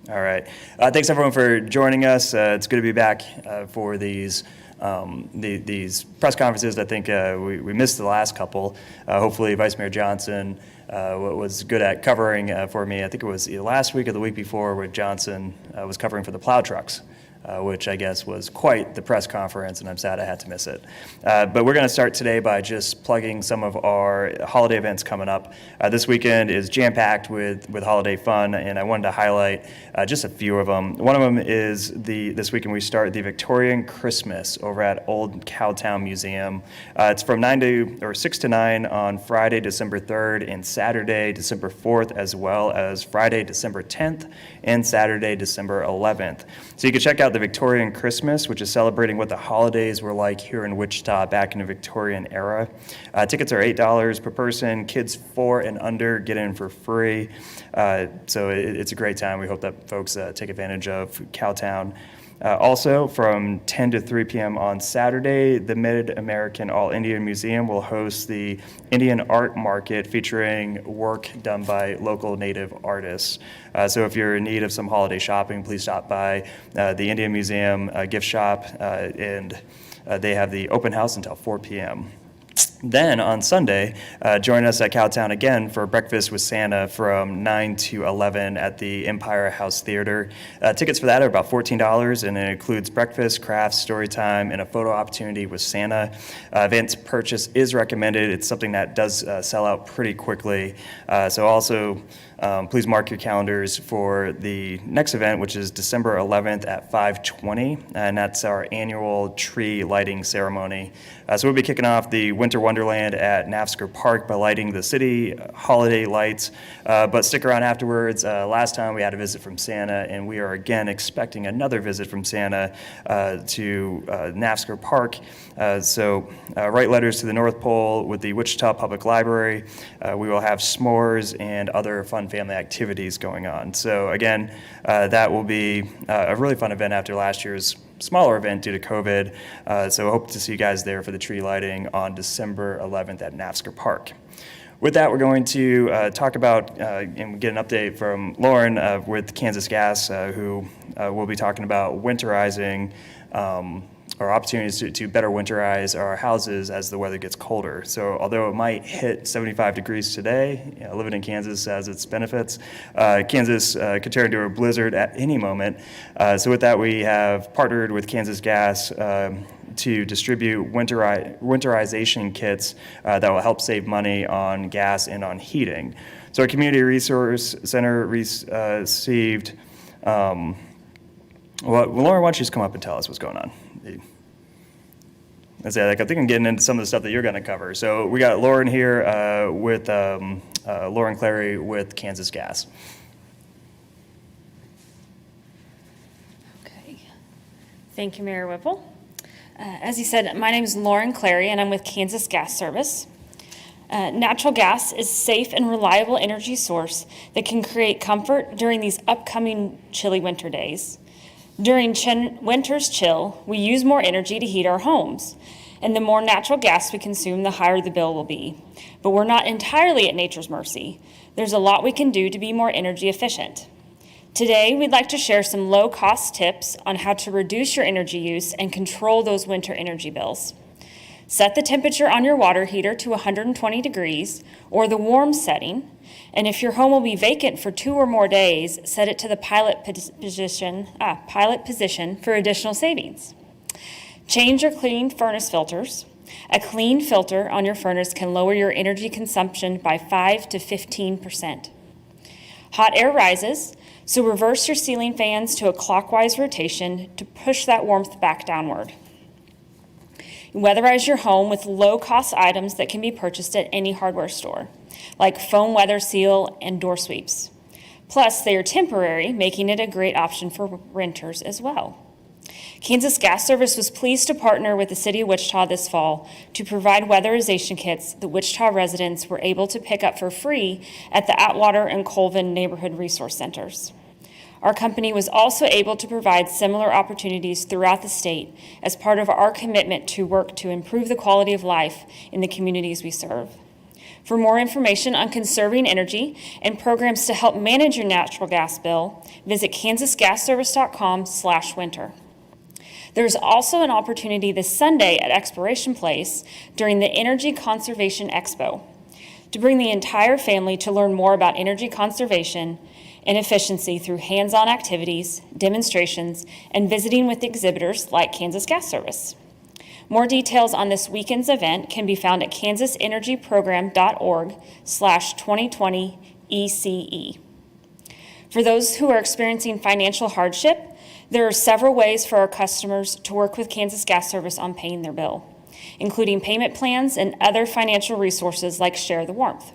All right. Thanks everyone for joining us. It's good to be back for these press conferences. I think we missed the last couple. Hopefully Vice Mayor Johnson was good at covering for me. I think it was either last week or the week before where Johnson was covering for the plow trucks. Which I guess was quite the press conference, and I'm sad I had to miss it. But we're going to start today by just plugging some of our holiday events coming up. This weekend is jam-packed with holiday fun, and I wanted to highlight just a few of them. One of them is this weekend we start the Victorian Christmas over at Old Cowtown Museum. It's from 6 to 9 on Friday, December 3rd, and Saturday, December 4th, as well as Friday, December 10th, and Saturday, December 11th. So you can check out the Victorian Christmas, which is celebrating what the holidays were like here in Wichita back in the Victorian era. Tickets are $8 per person. Kids 4 and under get in for free. So it's a great time. We hope that folks take advantage of Cowtown. Also, from 10 to 3 p.m. on Saturday, the Mid-American All-Indian Museum will host the Indian Art Market featuring work done by local Native artists. So if you're in need of some holiday shopping, please stop by the Indian Museum gift shop, and they have the open house until 4 p.m. Then on Sunday, join us at Cowtown again for Breakfast with Santa from 9 to 11 at the Empire House Theater. Tickets for that are about $14, and it includes breakfast, crafts, story time, and a photo opportunity with Santa. Advance purchase is recommended. It's something that does sell out pretty quickly. So also, please mark your calendars for the next event, which is December 11th at 5:20, and that's our annual tree lighting ceremony. So we'll be kicking off the Winter Wonderland at Nafsker Park by lighting the city holiday lights, but stick around afterwards. Last time we had a visit from Santa, and we are again expecting another visit from Santa to Nafsker Park. So write letters to the North Pole with the Wichita Public Library. We will have s'mores and other fun family activities going on. So again, that will be a really fun event after last year's smaller event due to COVID. So I hope to see you guys there for the tree lighting on December 11th at Nafsker Park. With that, we're going to talk about and get an update from Lauren with Kansas Gas, who will be talking about winterizing or opportunities to better winterize our houses as the weather gets colder. So although it might hit 75 degrees today, living in Kansas has its benefits. Kansas could turn into a blizzard at any moment. So with that, we have partnered with Kansas Gas to distribute winterization kits that will help save money on gas and on heating. So our Community Resource Center received, Lauren, why don't you just come up and tell us what's going on? I think I'm getting into some of the stuff that you're going to cover. So we got Lauren here with Lauren Clary with Kansas Gas. Okay. Thank you, Mayor Whipple. As you said, my name is Lauren Clary, and I'm with Kansas Gas Service. Natural gas is a safe and reliable energy source that can create comfort during these upcoming chilly winter days. During winter's chill, we use more energy to heat our homes, and the more natural gas we consume, the higher the bill will be. But we're not entirely at nature's mercy. There's a lot we can do to be more energy efficient. Today, we'd like to share some low-cost tips on how to reduce your energy use and control those winter energy bills. Set the temperature on your water heater to 120 degrees or the warm setting, and if your home will be vacant for 2 or more days, set it to the pilot position for additional savings. Change or clean furnace filters. A clean filter on your furnace can lower your energy consumption by 5 to 15%. Hot air rises, so reverse your ceiling fans to a clockwise rotation to push that warmth back downward. Weatherize your home with low-cost items that can be purchased at any hardware store, like foam weather seal and door sweeps. Plus, they are temporary, making it a great option for renters as well. Kansas Gas Service was pleased to partner with the City of Wichita this fall to provide weatherization kits that Wichita residents were able to pick up for free at the Atwater and Colvin Neighborhood Resource Centers. Our company was also able to provide similar opportunities throughout the state as part of our commitment to work to improve the quality of life in the communities we serve. For more information on conserving energy and programs to help manage your natural gas bill, visit kansasgasservice.com/winter. There's also an opportunity this Sunday at Exploration Place during the Energy Conservation Expo to bring the entire family to learn more about energy conservation and efficiency through hands-on activities, demonstrations, and visiting with exhibitors like Kansas Gas Service. More details on this weekend's event can be found at kansasenergyprogram.org/2020 ECE. For those who are experiencing financial hardship, there are several ways for our customers to work with Kansas Gas Service on paying their bill, including payment plans and other financial resources like Share the Warmth.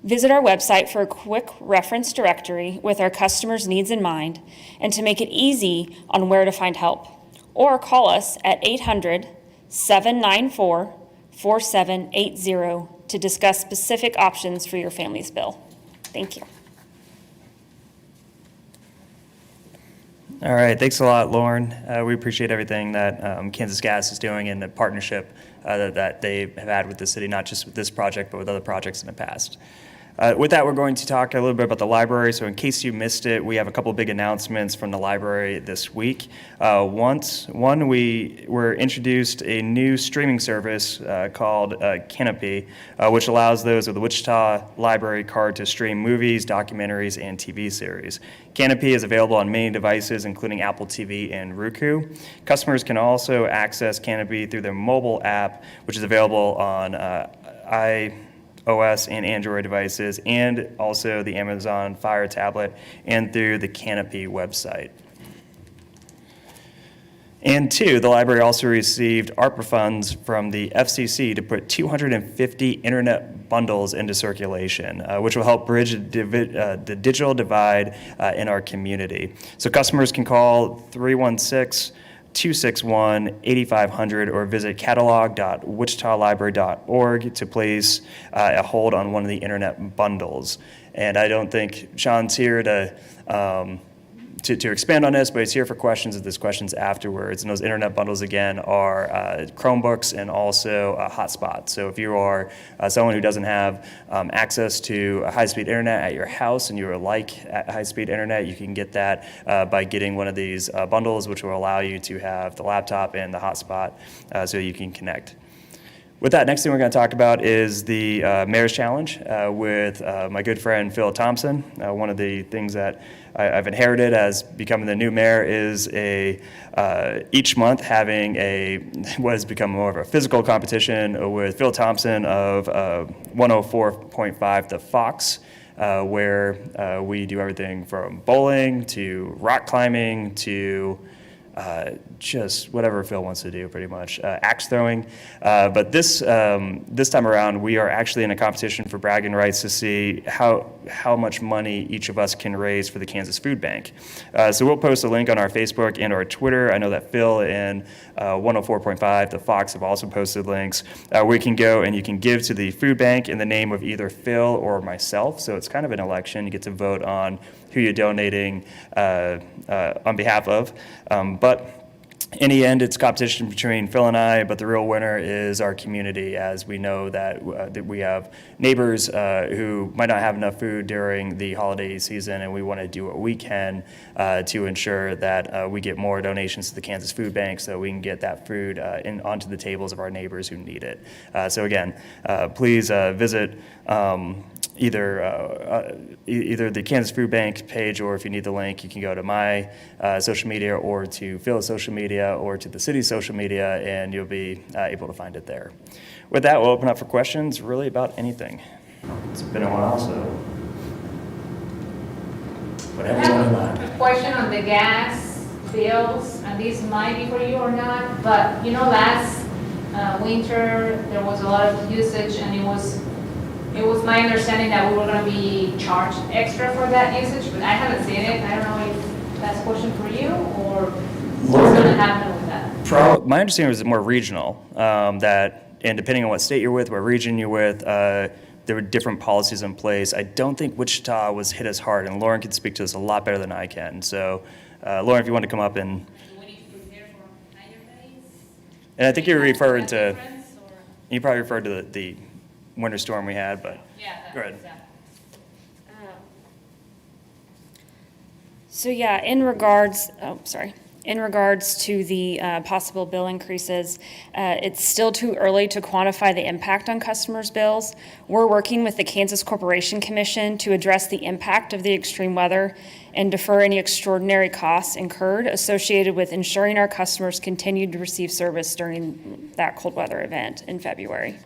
Visit our website for a quick reference directory with our customers' needs in mind and to make it easy on where to find help. Or call us at 800-794-4780 to discuss specific options for your family's bill. Thank you. All right, thanks a lot, Lauren. We appreciate everything that Kansas Gas is doing and the partnership that they have had with the city, not just with this project, but with other projects in the past. With that, we're going to talk a little bit about the library. So in case you missed it, we have a couple of big announcements from the library this week. One, we were introduced a new streaming service called Canopy, which allows those with the Wichita Library card to stream movies, documentaries, and TV series. Canopy is available on many devices, including Apple TV and Roku. Customers can also access Canopy through their mobile app, which is available on iOS and Android devices, and also the Amazon Fire tablet, and through the Canopy website. And two, the library also received ARPA funds from the FCC to put 250 internet bundles into circulation, which will help bridge the digital divide in our community. So customers can call 316-261-8500 or visit catalog.wichitalibrary.org to place a hold on one of the internet bundles. And I don't think Sean's here to expand on this, but he's here for questions if there's questions afterwards. And those internet bundles, again, are Chromebooks and also hotspots. So if you are someone who doesn't have access to a high-speed internet at your house and you would like high-speed internet, you can get that by getting one of these bundles, which will allow you to have the laptop and the hotspot so you can connect. With that, next thing we're going to talk about is the Mayor's Challenge with my good friend Phil Thompson. One of the things that I've inherited as becoming the new mayor is each month having what has become more of a physical competition with Phil Thompson of 104.5 The Fox, where we do everything from bowling to rock climbing to just whatever Phil wants to do, pretty much. Axe throwing. But this time around, we are actually in a competition for bragging rights to see how much money each of us can raise for the Kansas Food Bank. So we'll post a link on our Facebook and our Twitter. I know that Phil and 104.5, The Fox, have also posted links where you can go and you can give to the food bank in the name of either Phil or myself. So it's kind of an election. You get to vote on who you're donating on behalf of. But in the end, it's competition between Phil and I, but the real winner is our community, as we know that we have neighbors who might not have enough food during the holiday season, and we want to do what we can to ensure that we get more donations to the Kansas Food Bank so we can get that food onto the tables of our neighbors who need it. So again, please visit either the Kansas Food Bank page, or if you need the link, you can go to my social media or to Phil's social media or to the city's social media, and you'll be able to find it there. With that, we'll open up for questions really about anything. It's been a while, so whatever's on your mind. A question on the gas bills, and this might be for you or not, but last winter there was a lot of usage, and it was my understanding that we were going to be charged extra for that usage, but I haven't seen it. I don't know if that's a question for you or what's going to happen with that. My understanding was more regional, and depending on what state you're with, what region you're with, there were different policies in place. I don't think Wichita was hit as hard, and Lauren can speak to this a lot better than I can. So, Lauren, if you want to come up and... Do we need to prepare for higher rates? And I think you're referring to... You probably referred to the winter storm we had, but Yeah. go ahead. So yeah, in regards to the possible bill increases, it's still too early to quantify the impact on customers' bills. We're working with the Kansas Corporation Commission to address the impact of the extreme weather and defer any extraordinary costs incurred associated with ensuring our customers continue to receive service during that cold weather event in February.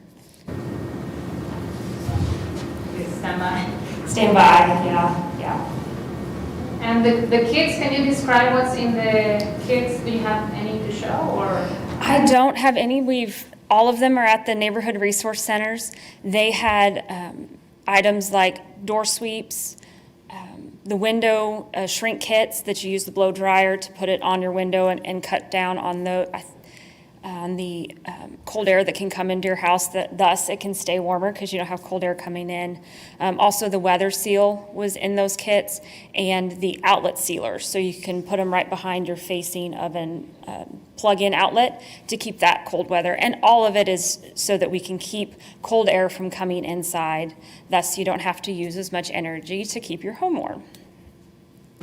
Stand by. Stand by, yeah. And the kids, can you describe what's in the kids? Do you have any to show, or? I don't have any. All of them are at the neighborhood resource centers. They had items like door sweeps, the window shrink kits that you use the blow dryer to put it on your window and cut down on the cold air that can come into your house, thus it can stay warmer because you don't have cold air coming in. Also, the weather seal was in those kits, and the outlet sealers, so you can put them right behind your facing oven plug-in outlet to keep that cold weather. And all of it is so that we can keep cold air from coming inside, thus you don't have to use as much energy to keep your home warm.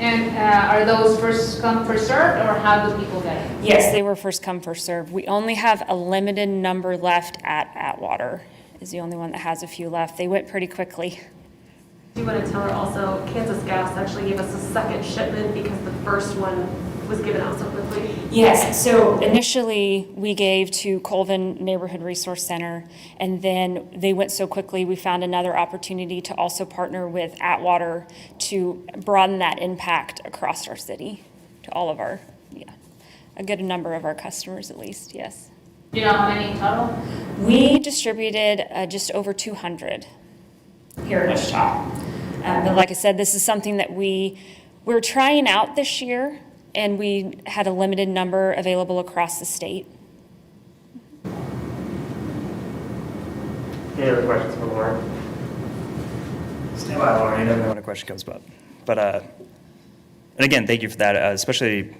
And are those first come, first served, or how do people get it? Yes, they were first come, first served. We only have a limited number left at Atwater, is the only one that has a few left. They went pretty quickly. Do you want to tell her also, Kansas Gas actually gave us a second shipment because the first one was given out so quickly? Yes, so initially we gave to Colvin Neighborhood Resource Center, and then they went so quickly, we found another opportunity to also partner with Atwater to broaden that impact across our city to all of our, a good number of our customers at least, yes. Do you know how many total? We distributed just over 200 here in Wichita. But like I said, this is something that we're trying out this year, and we had a limited number available across the state. Any other questions for Lauren? Stand by, Lauren. You never know when a question comes up. But, and again, thank you for that, especially,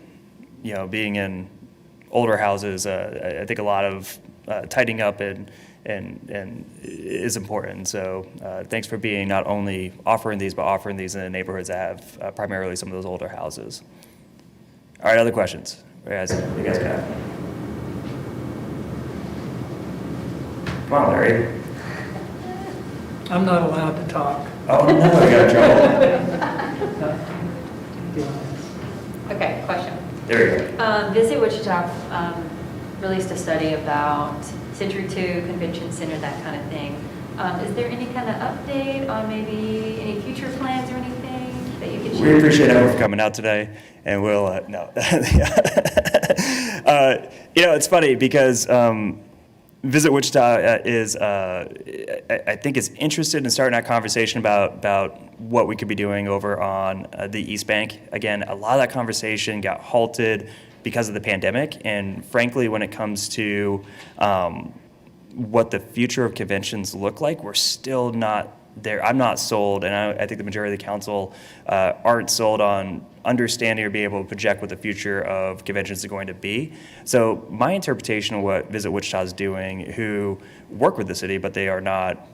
being in older houses. I think a lot of tidying up and is important. So thanks for being not only offering these, but offering these in the neighborhoods that have primarily some of those older houses. All right, other questions? You guys got it. Come on, Larry. I'm not allowed to talk. Oh, no, I got in trouble. Okay, question. There you go. Visit Wichita released a study about Century 2, Convention Center, that kind of thing. Is there any kind of update on maybe any future plans or anything that you could share? We appreciate everyone for coming out today, and we'll, no. It's funny because Visit Wichita is, I think, is interested in starting that conversation about what we could be doing over on the East Bank. Again, a lot of that conversation got halted because of the pandemic, and frankly, when it comes to what the future of conventions look like, we're still not there. I'm not sold, and I think the majority of the council aren't sold on understanding or being able to project what the future of conventions is going to be. So my interpretation of what Visit Wichita is doing, who work with the city, but they are not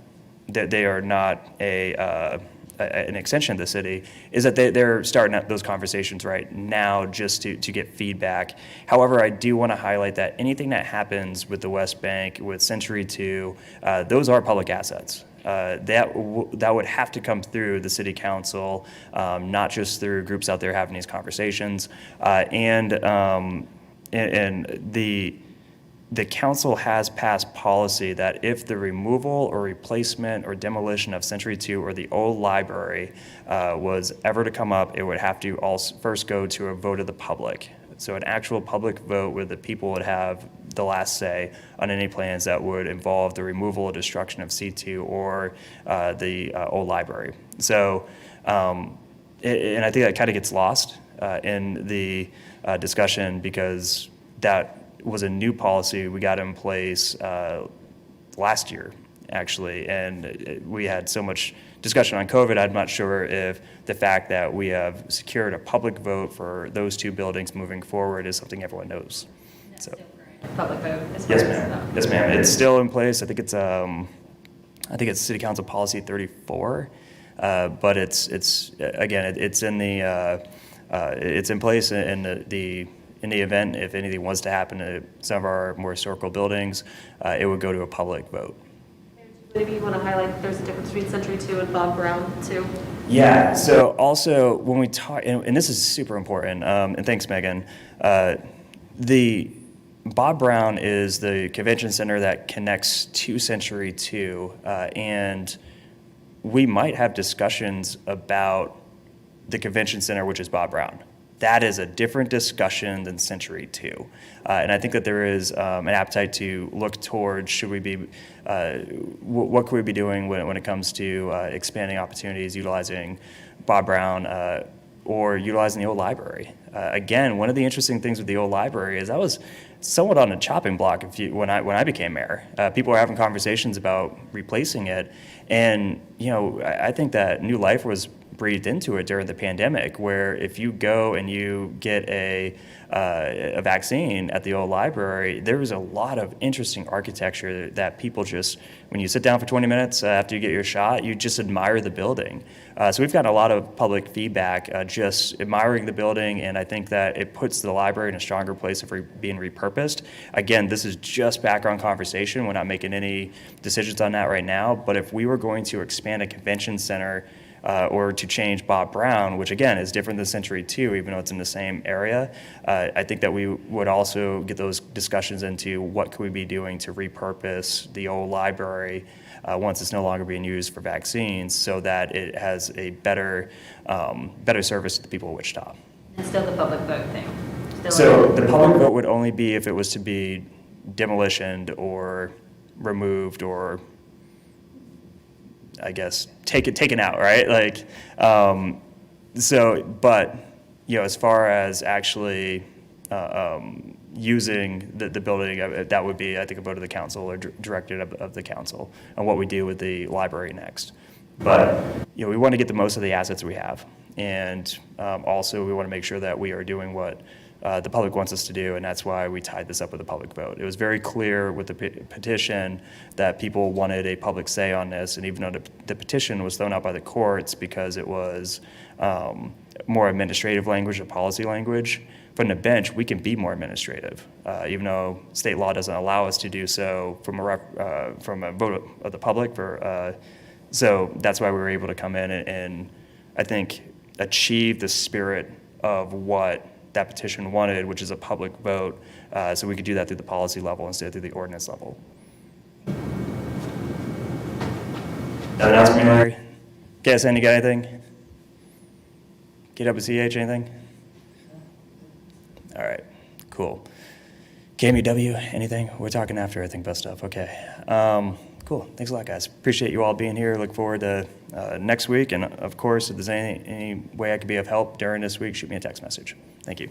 an extension of the city, is that they're starting those conversations right now just to get feedback. However, I do want to highlight that anything that happens with the West Bank, with Century 2, those are public assets. That would have to come through the city council, not just through groups out there having these conversations. And the council has passed policy that if the removal or replacement or demolition of Century 2 or the old library was ever to come up, it would have to also first go to a vote of the public. So an actual public vote where the people would have the last say on any plans that would involve the removal or destruction of C2 or the old library. So, and I think that kind of gets lost in the discussion because that was a new policy we got in place last year, actually, and we had so much discussion on COVID. I'm not sure if the fact that we have secured a public vote for those two buildings moving forward is something everyone knows. So, Public vote? yes, ma'am. Yes, ma'am. It's still in place. I think it's I think it's City Council Policy 34, but it's again, it's in the, it's in place in in the event if anything was to happen to some of our more historical buildings, it would go to a public vote. Maybe you want to highlight that there's a difference between Century 2 and Bob Brown, too. Yeah, so also when we talk, and this is super important, and thanks, Megan, the Bob Brown is the convention center that connects to Century 2, and we might have discussions about the convention center, which is Bob Brown. That is a different discussion than Century 2. And I think that there is an appetite to look towards, should we be, what could we be doing when it comes to expanding opportunities, utilizing Bob Brown, or utilizing the old library. Again, one of the interesting things with the old library is I was somewhat on a chopping block when I became mayor. People were having conversations about replacing it, and I think that new life was breathed into it during the pandemic, where if you go and you get a vaccine at the old library, there was a lot of interesting architecture that people just, when you sit down for 20 minutes after you get your shot, you just admire the building. So we've gotten a lot of public feedback just admiring the building, and I think that it puts the library in a stronger place of being repurposed. Again, this is just background conversation. We're not making any decisions on that right now, but if we were going to expand a convention center or to change Bob Brown, which again is different than Century 2, even though it's in the same area, I think that we would also get those discussions into what could we be doing to repurpose the old library once it's no longer being used for vaccines, so that it has a better service to the people of Wichita. And still the public vote thing? So the public vote would only be if it was to be demolitioned or removed or, I guess, taken out, right? Like, but as far as actually using the building, that would be, I think, a vote of the council or directive of the council on what we do with the library next. But we want to get the most of the assets we have, and also we want to make sure that we are doing what the public wants us to do, and that's why we tied this up with a public vote. It was very clear with the petition that people wanted a public say on this, and even though the petition was thrown out by the courts because it was more administrative language or policy language, from the bench, we can be more administrative, even though state law doesn't allow us to do so from a vote of the public. So that's why we were able to come in and I think achieve the spirit of what that petition wanted, which is a public vote, so we could do that through the policy level instead of through the ordinance level. Nothing else from you, Larry? KSN, you got anything? KWCH, anything? All right, cool. KMUW, anything? We're talking after, I think, best stuff. Okay. Cool. Thanks a lot, guys. Appreciate you all being here. Look forward to next week. And of course, if there's any way I could be of help during this week, shoot me a text message. Thank you.